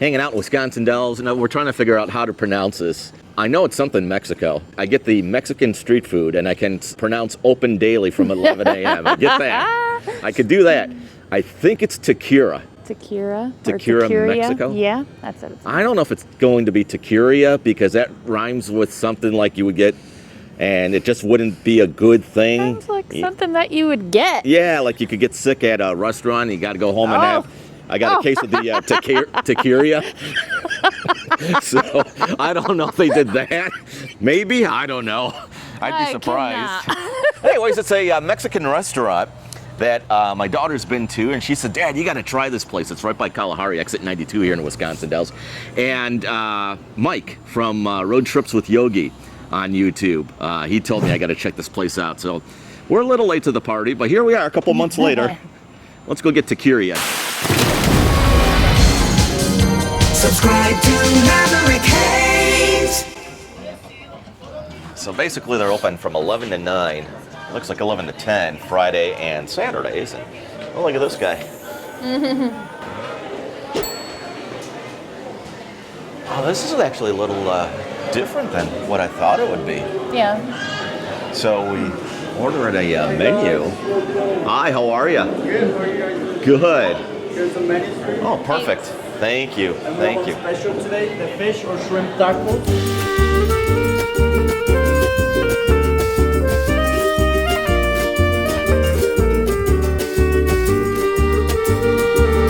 hanging out in Wisconsin Dells, and we're trying to figure out how to pronounce this. I know it's something Mexico. I get the Mexican street food, and I can pronounce open daily from 11 a.m. I get that. I could do that. I think it's Taqueria. Taqueria, Mexico? Yeah, that's it. I don't know if it's going to be Taqueria because that rhymes with something like you would get, and it just wouldn't be a good thing. Sounds like something that you would get. Yeah, like you could get sick at a restaurant, and you got to go home and have. I got a case of the Taqueria. So I don't know if they did that. Maybe, I don't know. I'd be surprised. Anyways, it's a Mexican restaurant that my daughter's been to, and she said, Dad, you got to try this place. It's right by Kalahari, exit 92 here in Wisconsin Dells. And Mike from Road Trips with Yogi on YouTube, he told me I got to check this place out. So we're a little late to the party, but here we are a couple months later. Let's go get Taqueria. Subscribe to Maverick Hayes. So basically they're open from 11 to 9. Looks like 11 to 10 Friday and Saturdays. And oh, look at this guy. Oh, this is actually a little different than what I thought it would be. Yeah. So we ordered a menu. Hi, how are you? Good, how are you guys? Good. Here's the menu for you. Oh, perfect. Thank you. Thank you. Special today, the fish or shrimp tacos.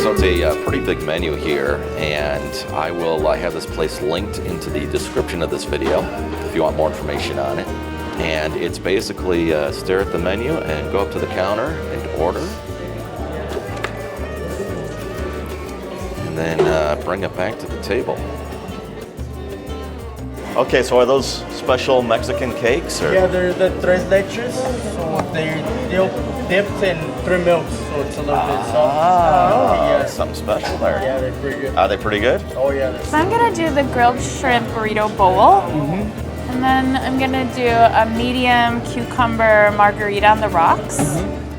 So it's a pretty big menu here, and I will have this place linked into the description of this video if you want more information on it. And it's basically stare at the menu and go up to the counter and order. And then bring it back to the table. Okay, so are those special Mexican cakes? Or? Yeah, they're the tres leches, so they're dipped in 3 milks, so it's a little bit soft. Yeah. Something special there. Yeah, they're pretty good. Are they pretty good? Oh yeah. So I'm gonna do the grilled shrimp burrito bowl. And then I'm gonna do a medium cucumber margarita on the rocks.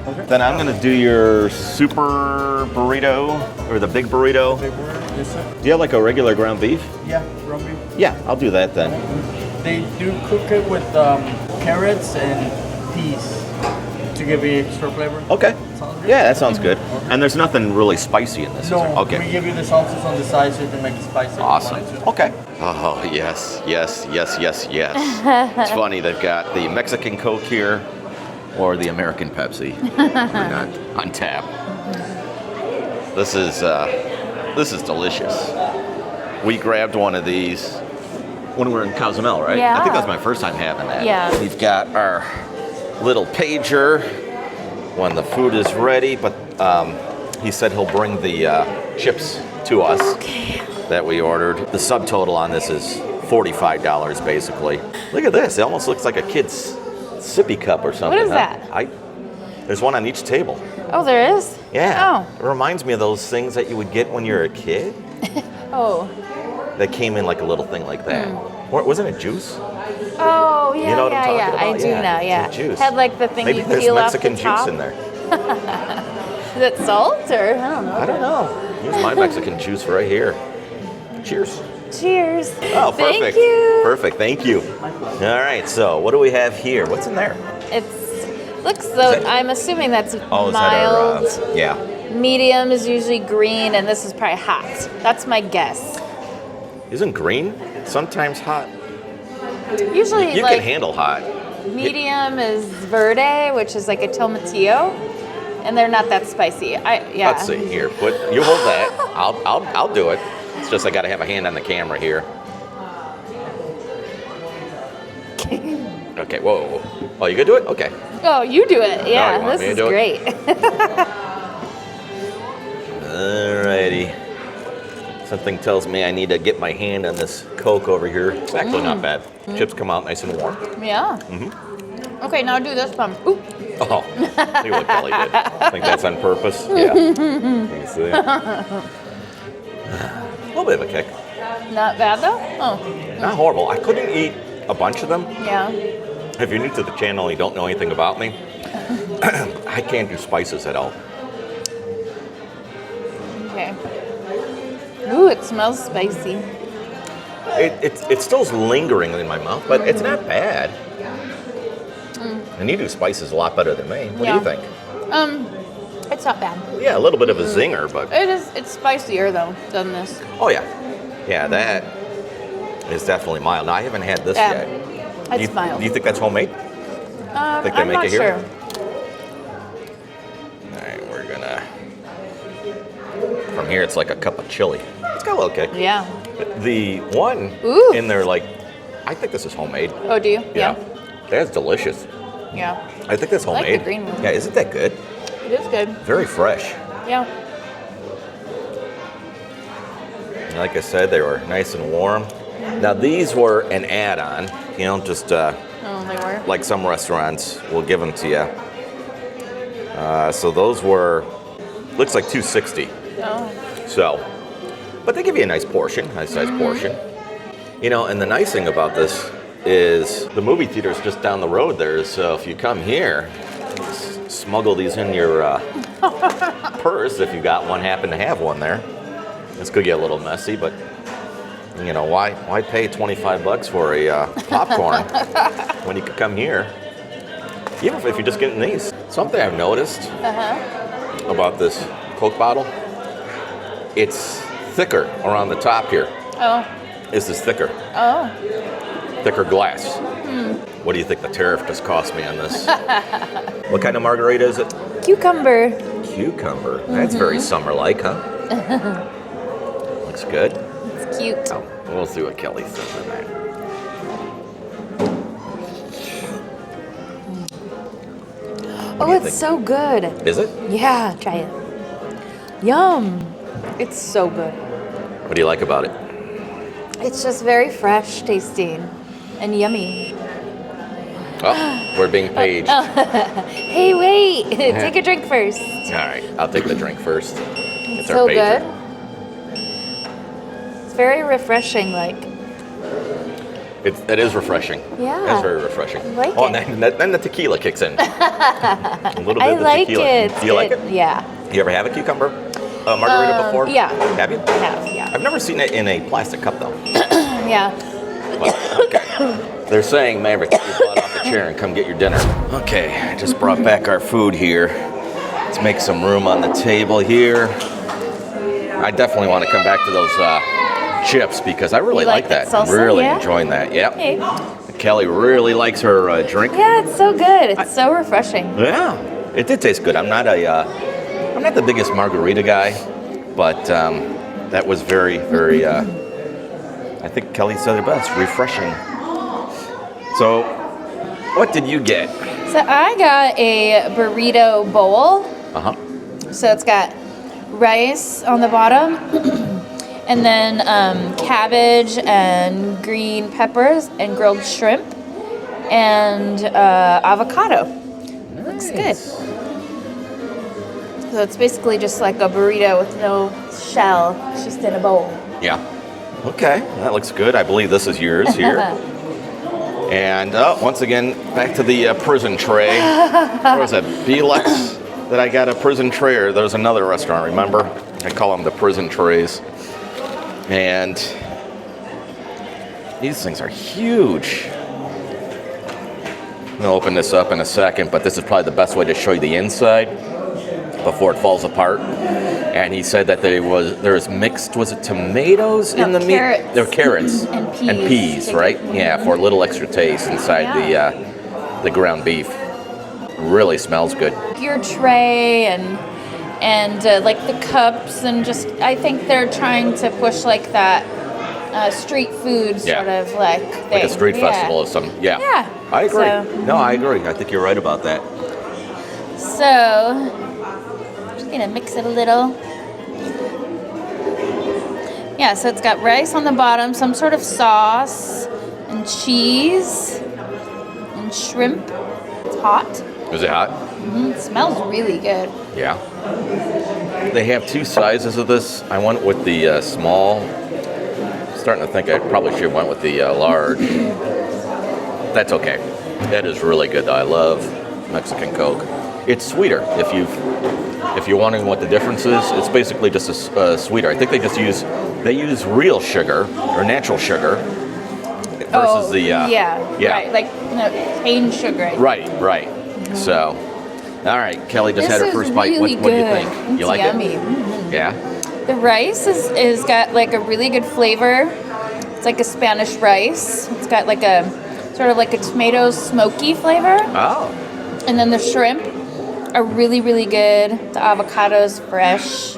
Okay. Then I'm gonna do your super burrito, or the big burrito. Big burger, yes sir. Do you have like a regular ground beef? Yeah, ground beef. Yeah, I'll do that then. They do cook it with carrots and peas to give you extra flavor. Okay. Sounds good? Yeah, that sounds good. And there's nothing really spicy in this, is there? No, Okay. we give you the sauces on the side so you can make it spicy. if you Awesome. wanted to. Okay. Oh, yes, yes, yes, yes, yes. It's funny, they've got the Mexican Coke here or the American Pepsi. Why not? On tap. This is delicious. We grabbed one of these when we were in Cozumel, right? Yeah. I think that was my first time having that. Yeah. We've got our little pager when the food is ready, but he said he'll bring the chips to us that we ordered. The subtotal on this is $45 basically. Look at this, it almost looks like a kid's sippy cup or something. What is that? There's one on each table. Oh, there is? Yeah. It reminds me of those things that you would get when you were a kid Oh. that came in like a little thing like that. Or wasn't it juice? Oh, yeah, You know what I'm talking yeah. about? I do Yeah, know, yeah. it's a juice. Had like the thing Maybe you there's peel Mexican off the top. juice in there. Is it salt or I don't know. I don't know. Here's my Mexican juice right here. Cheers. Cheers. Oh, perfect. Thank you. Perfect, thank you. All right, so what do we have here? What's in there? Looks though. I'm assuming that's Oh, mild. is that our, yeah. Medium is usually green, and this is probably hot. That's my guess. Isn't green sometimes hot? Usually, You like can handle hot. medium is verde, which is like a tomatillo, and they're not that spicy. Yeah. Let's see here. You hold that. I'll do it. It's just I got to have a hand on the camera here. Okay. Whoa. Oh, you gonna do it? Okay. Oh, you do it. Yeah, you want this me to is do it? great. Alrighty. Something tells me I need to get my hand on this Coke over here. It's actually not bad. Chips come out nice and warm. Yeah. Okay, now do this one. Ooh. Oh, see what Kelly did. I think that's on purpose. Yeah. You see? A little bit of a kick. Not bad though. Oh. Not horrible. I couldn't eat a bunch of them. Yeah. If you're new to the channel and you don't know anything about me, I can't do spices at all. Okay. Ooh, it smells spicy. It still's lingering in my mouth, but it's not bad. And you do spices a lot better than me. What do you think? It's not bad. Yeah, a little bit of a zinger, but... It's spicier though than this. Oh, yeah. Yeah, that is definitely mild. Now, I haven't had this yet. It's mild. Do you think that's homemade? Think they I'm make not it here? sure. All right, we're gonna... From here, it's like a cup of chili. It's got a little kick. Yeah. The one Ooh. in there, like, I think this is homemade. Oh, do you? Yeah. That's delicious. Yeah. I think that's I like homemade. the green one. Yeah, isn't that good? It is good. Very fresh. Yeah. Like I said, they were nice and warm. Now, these were an add-on, you know, just Oh, they were? like some restaurants will give them to you. So those were, looks like $2.60. Oh. So, but they give you a nice portion, nice size portion. You know, and the nice thing about this is the movie theater is just down the road there. So if you come here, smuggle these in your purse if you got one, happen to have one there. This could get a little messy, but you know, why pay $25 for a popcorn when you could come here? Even if you're just getting these. Something I've noticed about this Coke bottle, it's thicker around the top here. Oh. This is thicker. Oh. Thicker glass. What do you think the tariff just cost me on this? What kind of margarita is it? Cucumber. Cucumber. That's very summer-like, huh? Looks good. It's cute. Oh, we'll see what Kelly says on that. Oh, it's so good. Is it? Yeah, try it. Yum. It's so good. What do you like about it? It's just very fresh tasting and yummy. Oh, we're being paged. Hey, wait. Take a drink first. All right, I'll take the drink first. It's So our pager. good. It's very refreshing, like. It is refreshing. Yeah. It's very refreshing. I like oh, it. and then the tequila kicks in. A little bit I of the like tequila. it. Do you like it? Yeah. You ever have a cucumber margarita before? Yeah. Have you? I have, yeah. I've never seen it in a plastic cup though. Yeah. But, okay. They're saying, Maverick, get your butt off the chair and come get your dinner. Okay, I just brought back our food here. Let's make some room on the table here. I definitely want to come back to those chips because I really You like that. that salsa? I'm really Yeah? enjoying that. Yep. Hey. Kelly really likes her drink. Yeah, it's so good. It's so refreshing. Yeah, it did taste good. I'm not the biggest margarita guy, but that was very, very. I think Kelly said it best. Refreshing. So, what did you get? So I got a burrito bowl. So it's got rice on the bottom, and then cabbage and green peppers and grilled shrimp and avocado. Looks good. So it's basically just like a burrito with no shell. It's just in a bowl. Yeah. Okay, that looks good. I believe this is yours here. And once again, back to the prison tray. What was that? BLX that I got a prison tray, or there's another restaurant, remember? I call them the prison trays. And these things are huge. I'm gonna open this up in a second, but this is probably the best way to show you the inside before it falls apart. And he said that there was mixed, was it tomatoes in the meat? Carrots. There were carrots And peas. and peas, right? Yeah, for a little extra taste inside the ground beef. Really smells good. Your tray and like the cups and just I think they're trying to push like that street food sort of like thing. Like a street festival or something. Yeah. Yeah. I agree. So- No, I agree. I think you're right about that. So just gonna mix it a little. Yeah, so it's got rice on the bottom, some sort of sauce and cheese and shrimp. It's hot. Is it hot? It smells really good. Yeah. They have two sizes of this. I went with the small. Starting to think I probably should have went with the large. That's okay. That is really good though. I love Mexican Coke. It's sweeter if you've if you're wondering what the difference is, it's basically just a sweeter. I think they use real sugar or natural sugar versus the right, like cane sugar. Right. So, all right, Kelly just had her first bite. What do you think? It's You like yummy. it? Mm-hmm. Yeah. The rice is got like a really good flavor. It's like a Spanish rice. It's got like a sort of like a tomato smoky flavor. Oh. And then the shrimp are really, really good. The avocado's fresh.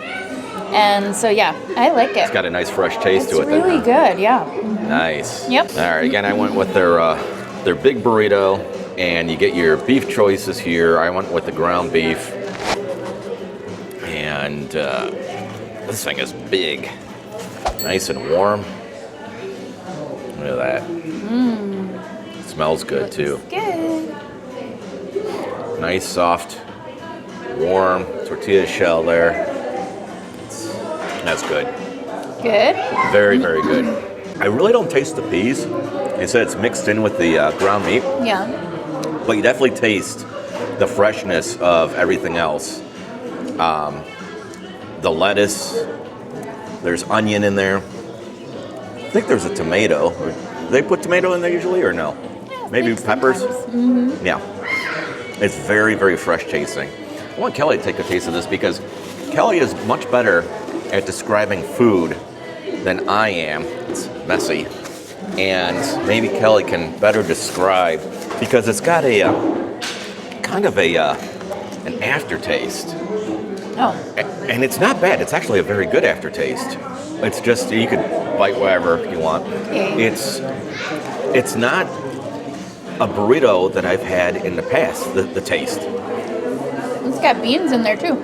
And so, yeah, I like it. It's got a nice fresh taste to it. It's really good, yeah. Nice. Yep. All right, again, I went with their big burrito, and you get your beef choices here. I went with the ground beef. And this thing is big. Nice and warm. Look at that. It smells good, too. Good. Nice, soft, warm tortilla shell there. That's good. Good. Very, very good. I really don't taste the peas. They said it's mixed in with the ground meat, Yeah. but you definitely taste the freshness of everything else. The lettuce, there's onion in there. I think there's a tomato. Do they put tomato in there usually or no? Yeah, Maybe peppers? Mm-hmm. Yeah. It's very, very fresh tasting. I want Kelly to take a taste of this because Kelly is much better at describing food than I am. It's messy. And maybe Kelly can better describe because it's got a kind of an aftertaste. Oh. And it's not bad. It's actually a very good aftertaste. It's just, you could bite whatever you want. Okay. It's not a burrito that I've had in the past, the taste. It's got beans in there, too.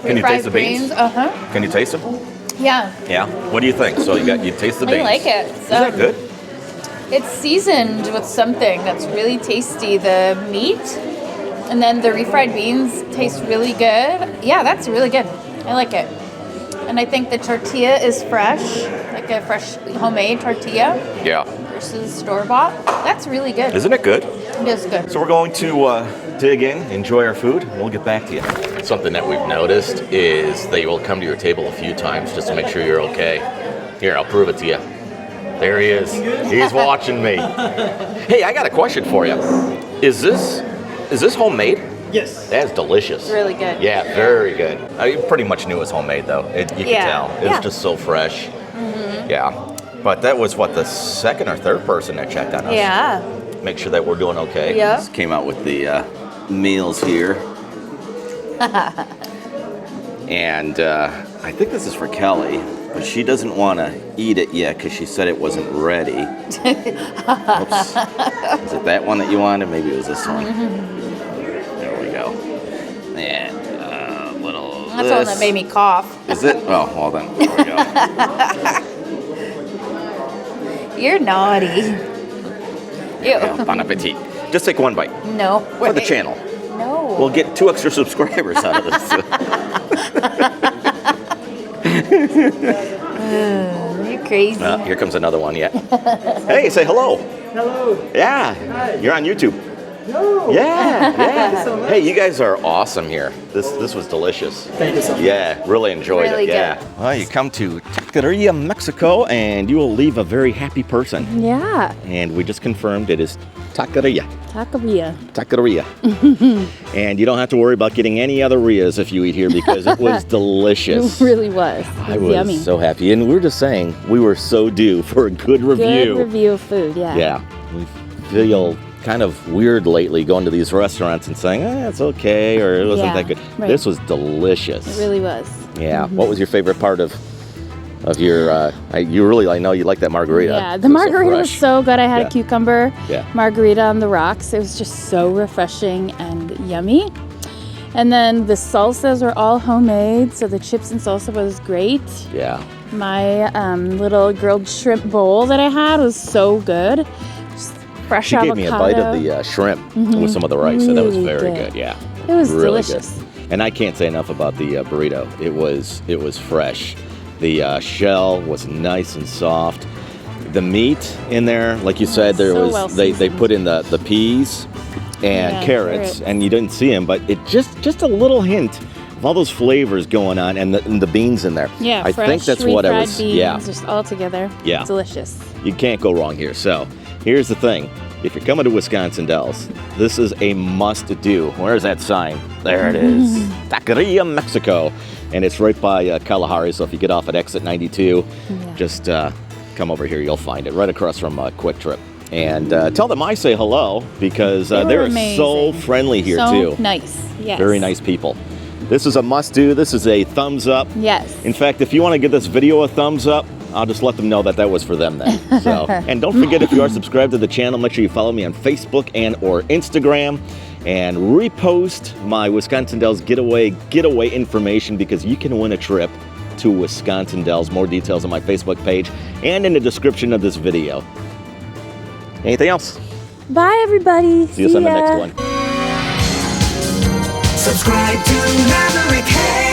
Can you taste the beans? Uh-huh. Can you taste them? Yeah. Yeah. What do you think? So you taste the beans. I like it. Is that good? It's seasoned with something that's really tasty. The meat and then the refried beans taste really good. Yeah, that's really good. I like it. And I think the tortilla is fresh, like a fresh homemade tortilla Yeah. versus store-bought. That's really good. Isn't it good? It is good. So we're going to dig in, enjoy our food, and we'll get back to you. Something that we've noticed is they will come to your table a few times just to make sure you're okay. Here, I'll prove it to you. There he is. He's watching me. Hey, I got a question for you. Is this homemade? Yes. That's delicious. Really good. Yeah, very good. I pretty much knew it was homemade, though. You could tell. It was just so fresh. Mm-hmm. Yeah. But that was, what, the second or third person that checked on us? Yeah. Make sure that we're doing okay. Yeah. Just came out with the meals here. And I think this is for Kelly, but she doesn't want to eat it yet because she said it wasn't ready. Oops. Is it that one that you wanted? Maybe it was this one. There we go. And little That's the one that made me cough. Is it? Oh, well then, there we go. You're naughty. Ew. Yeah, bon appetit. Just take one bite No. for the channel. No. We'll get 2 extra subscribers out of this. You're crazy. Here comes another one, yeah. Hey, say hello. Hello. Yeah, Hi. you're on YouTube. No. Yeah, Thank you so much. Hey, you guys are awesome here. This was delicious. Thank you so much. Yeah, really enjoyed Really it. Yeah. good. Well, you come to Taqueria Mexico, and you will leave a very happy person. Yeah, And we just confirmed it is Taqueria. taqueria. Taqueria. And you don't have to worry about getting any other rias if you eat here because it was delicious. It really was. I It was was yummy. so happy. And we were just saying, we were so due for a good review. Good review of food, yeah. Yeah. We feel kind of weird lately going to these restaurants and saying, it's okay, or it wasn't Yeah, that good. right. This was delicious. It really was. Yeah. What was your favorite part of your, I know you like that margarita. Yeah, It the was margarita was fresh. so good. I had Yeah. a cucumber Yeah. margarita on the rocks. It was just so refreshing and yummy. And then the salsas were all homemade, so the chips and salsa was great. Yeah. My little grilled shrimp bowl that I had was so good. Just fresh She avocado. gave me a bite of the shrimp with some of the rice, and that was Really very good. good. Yeah. It was really delicious. Good. And I can't say enough about the burrito. It was fresh. The shell was nice and soft. The meat in there, like you said, there So was well they seasoned. put in the peas and Yeah, carrots, carrots. and you didn't see them, but it just a little hint of all those flavors going on, and the beans in there. Yeah, I fresh, think that's what I refried was. beans, Yeah, just all together. Yeah. Delicious. you can't go wrong here. So here's the thing. If you're coming to Wisconsin Dells, this is a must-do. Where's that sign? There it is. Taqueria Mexico. And it's right by Kalahari, so if you get off at exit 92, just come over here. You'll find it right across from Quick Trip. And tell them I say hello, because they're so amazing. friendly here, So too. nice. Yes. Very nice people. This is a must-do. This is a thumbs up. Yes. In fact, if you want to give this video a thumbs up, I'll just let them know that was for them then. So, and don't forget, if you are subscribed to the channel, make sure you follow me on Facebook and or Instagram, and repost my Wisconsin Dells getaway information, because you can win a trip to Wisconsin Dells. More details on my Facebook page and in the description of this video. Anything else? Bye, everybody. See us on the next one. Subscribe to Maverick. Hey.